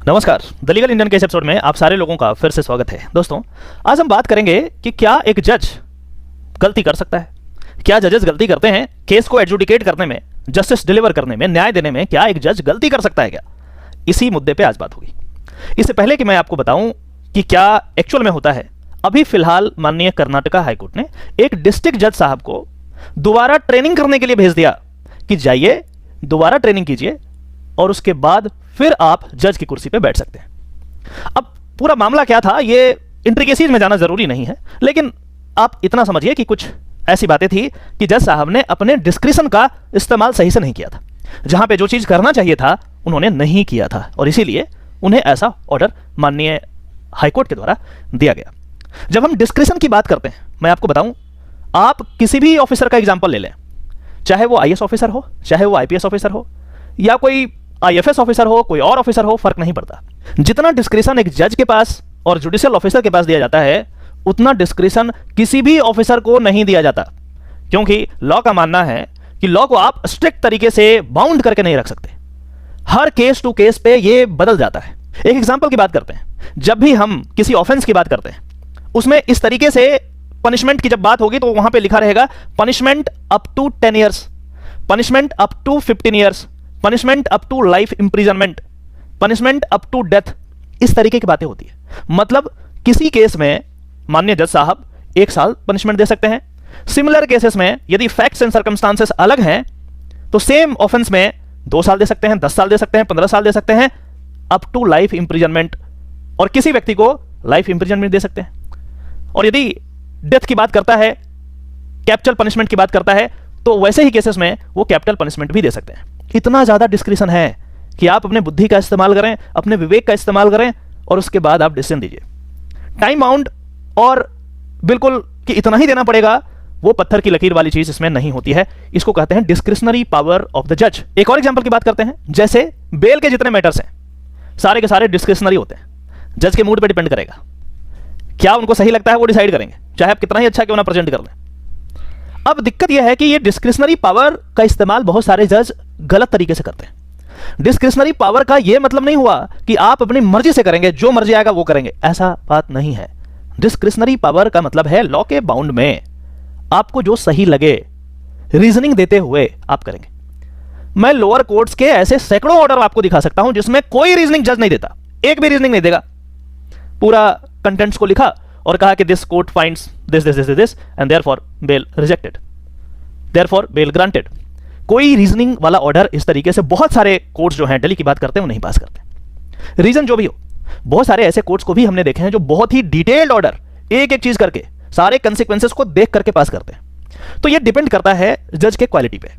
नमस्कार, the legal Indian के इस एपिसोड में आप सारे लोगों का फिर से स्वागत है। दोस्तों, आज हम बात करेंगे कि क्या एक जज गलती कर सकता है। क्या जजेस गलती करते हैं केस को एडजुडिकेट करने में, जस्टिस डिलीवर करने में, न्याय देने में? क्या एक जज गलती कर सकता है क्या? इसी मुद्दे पे आज बात होगी। इससे पहले कि मैं आपको बताऊं कि क्या एक्चुअल में होता है, अभी फिलहाल माननीय कर्नाटका हाईकोर्ट ने एक डिस्ट्रिक्ट जज साहब को दोबारा ट्रेनिंग करने के लिए भेज दिया कि जाइए दोबारा ट्रेनिंग कीजिए और उसके बाद फिर आप जज की कुर्सी पे बैठ सकते हैं। अब पूरा मामला क्या था, ये इंट्रिकेसीज में जाना जरूरी नहीं है, लेकिन आप इतना समझिए कि कुछ ऐसी बातें थी कि जज साहब ने अपने डिस्क्रिशन का इस्तेमाल सही से नहीं किया था। जहां पे जो चीज करना चाहिए था उन्होंने नहीं किया था और इसीलिए उन्हें ऐसा ऑर्डर माननीय हाईकोर्ट के द्वारा दिया गया। जब हम डिस्क्रिशन की बात करते हैं, मैं आपको बताऊं, आप किसी भी ऑफिसर का एग्जाम्पल ले लें, चाहे वो आईएएस ऑफिसर हो, चाहे वो आईपीएस ऑफिसर हो, या कोई आईएफएस ऑफिसर हो, कोई और ऑफिसर हो, फर्क नहीं पड़ता। जितना डिस्क्रिशन एक जज के पास और जुडिशियल ऑफिसर के पास दिया जाता है, उतना डिस्क्रिशन किसी भी ऑफिसर को नहीं दिया जाता, क्योंकि लॉ का मानना है कि लॉ को आप स्ट्रिक्ट तरीके से बाउंड करके नहीं रख सकते। हर केस टू केस पे ये बदल जाता है। एक एग्जांपल की बात करते हैं, जब भी हम किसी ऑफेंस की बात करते हैं, उसमें इस तरीके से पनिशमेंट की जब बात होगी तो वहां पे लिखा रहेगा punishment up to 10 years, punishment up to 15 years, punishment up to life imprisonment, punishment up to death. इस तरीके की बातें होती है। मतलब किसी केस में माननीय जज साहब 1 साल पनिशमेंट दे सकते हैं। सिमिलर केसेस में यदि फैक्ट्स एंड सर्कमस्टांसेस अलग हैं तो सेम ऑफेंस में 2 साल दे सकते हैं, 10 साल दे सकते हैं, 15 साल दे सकते हैं, अप टू लाइफ इंप्रिजनमेंट, और किसी व्यक्ति को लाइफ इंप्रिजनमेंट दे सकते हैं। और यदि डेथ की बात करता है, कैपिटल पनिशमेंट की बात करता है, तो वैसे ही केसेस में वो कैपिटल पनिशमेंट भी दे सकते हैं। इतना ज्यादा डिस्क्रिशन है कि आप अपने बुद्धि का इस्तेमाल करें, अपने विवेक का इस्तेमाल करें और उसके बाद आप डिसीजन दीजिए। टाइम बाउंड और बिल्कुल कि इतना ही देना पड़ेगा, वो पत्थर की लकीर वाली चीज इसमें नहीं होती है। इसको कहते हैं डिस्क्रिशनरी पावर ऑफ द जज। एक और एग्जांपल की बात करते हैं, जैसे बेल के जितने मैटर्स हैं सारे के सारे डिस्क्रिशनरी होते हैं। जज के मूड पे डिपेंड करेगा, क्या उनको सही लगता है वो डिसाइड करेंगे, चाहे आप कितना ही अच्छा क्यों ना प्रेजेंट कर लें। अब दिक्कत यह है कि ये डिस्क्रिशनरी पावर का इस्तेमाल बहुत सारे जज गलत तरीके से करते हैं। डिस्क्रिशनरी पावर का यह मतलब नहीं हुआ कि आप अपनी मर्जी से करेंगे, जो मर्जी आएगा वो करेंगे, ऐसा बात नहीं है। डिस्क्रिशनरी पावर का मतलब है लॉ के बाउंड में आपको जो सही लगे, रीजनिंग देते हुए आप करेंगे। मैं लोअर कोर्ट्स के ऐसे सैकड़ों ऑर्डर आपको दिखा सकता हूं जिसमें कोई रीजनिंग जज नहीं देता, एक भी रीजनिंग नहीं देगा। पूरा कंटेंट्स को लिखा और कहा कि this court finds this this this this and therefore bail rejected, therefore bail granted. कोई रीजनिंग वाला ऑर्डर इस तरीके से बहुत सारे कोर्ट्स जो हैं, दिल्ली की बात करते हैं, वो नहीं पास करते। रीजन जो भी हो, बहुत सारे ऐसे कोर्ट्स को भी हमने देखे हैं जो बहुत ही डिटेल्ड ऑर्डर एक एक चीज करके सारे कंसिक्वेंसेस को देख करके पास करते हैं। तो ये डिपेंड करता है जज के क्वालिटी पे।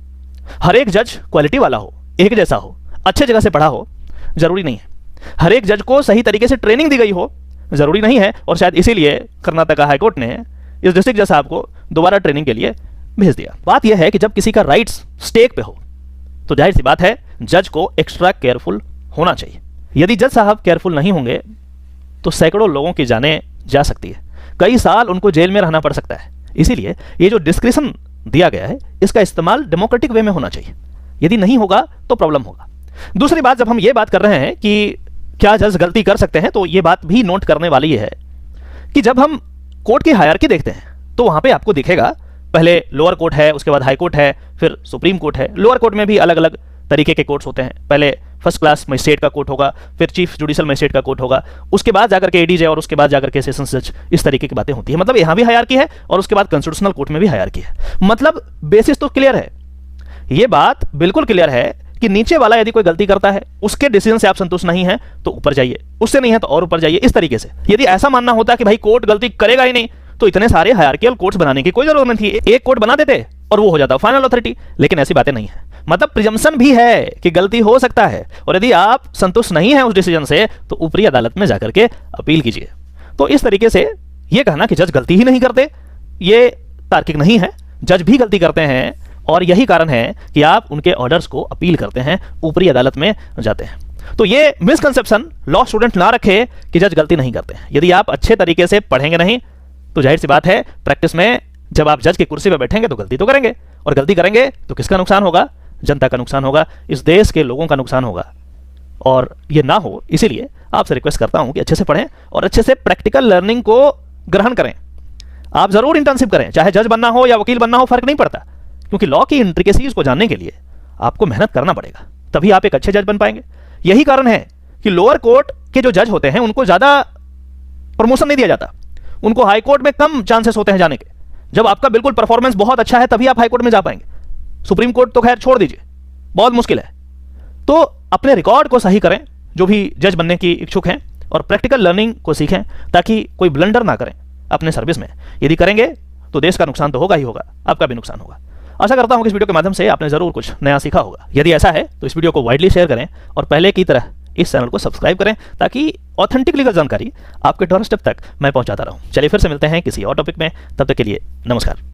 हर एक जज क्वालिटी वाला हो, एक जैसा हो, अच्छे जगह से पढ़ा हो, जरूरी नहीं है। हर एक जज को सही तरीके से ट्रेनिंग दी गई हो, जरूरी नहीं है। और शायद इसीलिए कर्नाटका हाईकोर्ट ने इस डिस्ट्रिक्ट जज साहब को दोबारा ट्रेनिंग के लिए भेज दिया। बात यह है कि जब किसी का राइट्स स्टेक पे हो तो जाहिर सी बात है जज को एक्स्ट्रा केयरफुल होना चाहिए। यदि जज साहब केयरफुल नहीं होंगे तो सैकड़ों लोगों की जानें जा सकती है, कई साल उनको जेल में रहना पड़ सकता है। इसीलिए ये जो डिस्क्रिशन दिया गया है, इसका इस्तेमाल डेमोक्रेटिक वे में होना चाहिए। यदि नहीं होगा तो प्रॉब्लम होगा। दूसरी बात, जब हम ये बात कर रहे हैं कि क्या जज गलती कर सकते हैं, तो ये बात भी नोट करने वाली है कि जब हम कोर्ट की हायरार्की देखते हैं तो वहां पे आपको दिखेगा पहले लोअर कोर्ट है, उसके बाद हाई कोर्ट है, फिर सुप्रीम कोर्ट है। लोअर कोर्ट में भी अलग अलग तरीके के कोर्ट्स होते हैं। पहले फर्स्ट क्लास मजिस्ट्रेट का कोर्ट होगा, फिर चीफ जुडिशियल मजिस्ट्रेट का कोर्ट होगा, उसके बाद जाकर के एडीजे और उसके बाद जाकर के सेशंस जज। इस तरीके की बातें होती है। मतलब यहां भी हायरार्की है और उसके बाद कॉन्स्टिट्यूशनल कोर्ट में भी हायरार्की है। मतलब बेसिस तो क्लियर है, ये बात बिल्कुल क्लियर है कि नीचे वाला यदि कोई गलती करता है, उसके डिसीजन से आप संतुष्ट नहीं हैं तो ऊपर जाइए, उससे नहीं है तो और ऊपर जाइए। इस तरीके से यदि ऐसा मानना होता कि भाई कोर्ट गलती करेगा ही नहीं, तो इतने सारे हायरार्कियल कोर्ट्स बनाने की कोई जरूरत नहीं थी। एक कोर्ट बना देते और वो हो जाता फाइनल अथॉरिटी। लेकिन ऐसी बातें नहीं है। मतलब प्रिजम्पशन भी है कि गलती हो सकता है, और यदि आप संतुष्ट नहीं हैं उस डिसीजन से तो ऊपरी अदालत में जाकर के अपील कीजिए। तो इस तरीके से ये कहना कि जज गलती ही नहीं करते, ये तार्किक नहीं है। जज भी गलती करते हैं और यही कारण है कि आप उनके ऑर्डर्स को अपील करते हैं, ऊपरी अदालत में जाते हैं। तो ये मिसकंसेप्शन लॉ स्टूडेंट ना रखे कि जज गलती नहीं करते हैं। यदि आप अच्छे तरीके से पढ़ेंगे नहीं तो जाहिर सी बात है प्रैक्टिस में जब आप जज की कुर्सी पर बैठेंगे तो गलती तो करेंगे, और गलती करेंगे तो किसका नुकसान होगा? जनता का नुकसान होगा, इस देश के लोगों का नुकसान होगा। और ये ना हो, इसीलिए आपसे रिक्वेस्ट करता हूं कि अच्छे से पढ़ें और अच्छे से प्रैक्टिकल लर्निंग को ग्रहण करें। आप जरूर इंटर्नशिप करें, चाहे जज बनना हो या वकील बनना हो, फर्क नहीं पड़ता, क्योंकि लॉ की इंट्रिकेसीज को जानने के लिए आपको मेहनत करना पड़ेगा, तभी आप एक अच्छे जज बन पाएंगे। यही कारण है कि लोअर कोर्ट के जो जज होते हैं उनको ज्यादा प्रमोशन नहीं दिया जाता, उनको हाई कोर्ट में कम चांसेस होते हैं जाने के। जब आपका बिल्कुल परफॉर्मेंस बहुत अच्छा है तभी आप हाई कोर्ट में जा पाएंगे। सुप्रीम कोर्ट तो खैर छोड़ दीजिए, बहुत मुश्किल है। तो अपने रिकॉर्ड को सही करें जो भी जज बनने की इच्छुक हैं, और प्रैक्टिकल लर्निंग को सीखें ताकि कोई ब्लंडर ना करें अपने सर्विस में। यदि करेंगे तो देश का नुकसान तो होगा ही होगा, आपका भी नुकसान होगा। आशा करता हूं कि इस वीडियो के माध्यम से आपने जरूर कुछ नया सीखा होगा। यदि ऐसा है तो इस वीडियो को वाइडली शेयर करें और पहले की तरह इस चैनल को सब्सक्राइब करें ताकि ऑथेंटिक लीगल जानकारी आपके डोरस्टेप तक मैं पहुंचाता रहूं। चलिए फिर से मिलते हैं किसी और टॉपिक में, तब तक के लिए नमस्कार।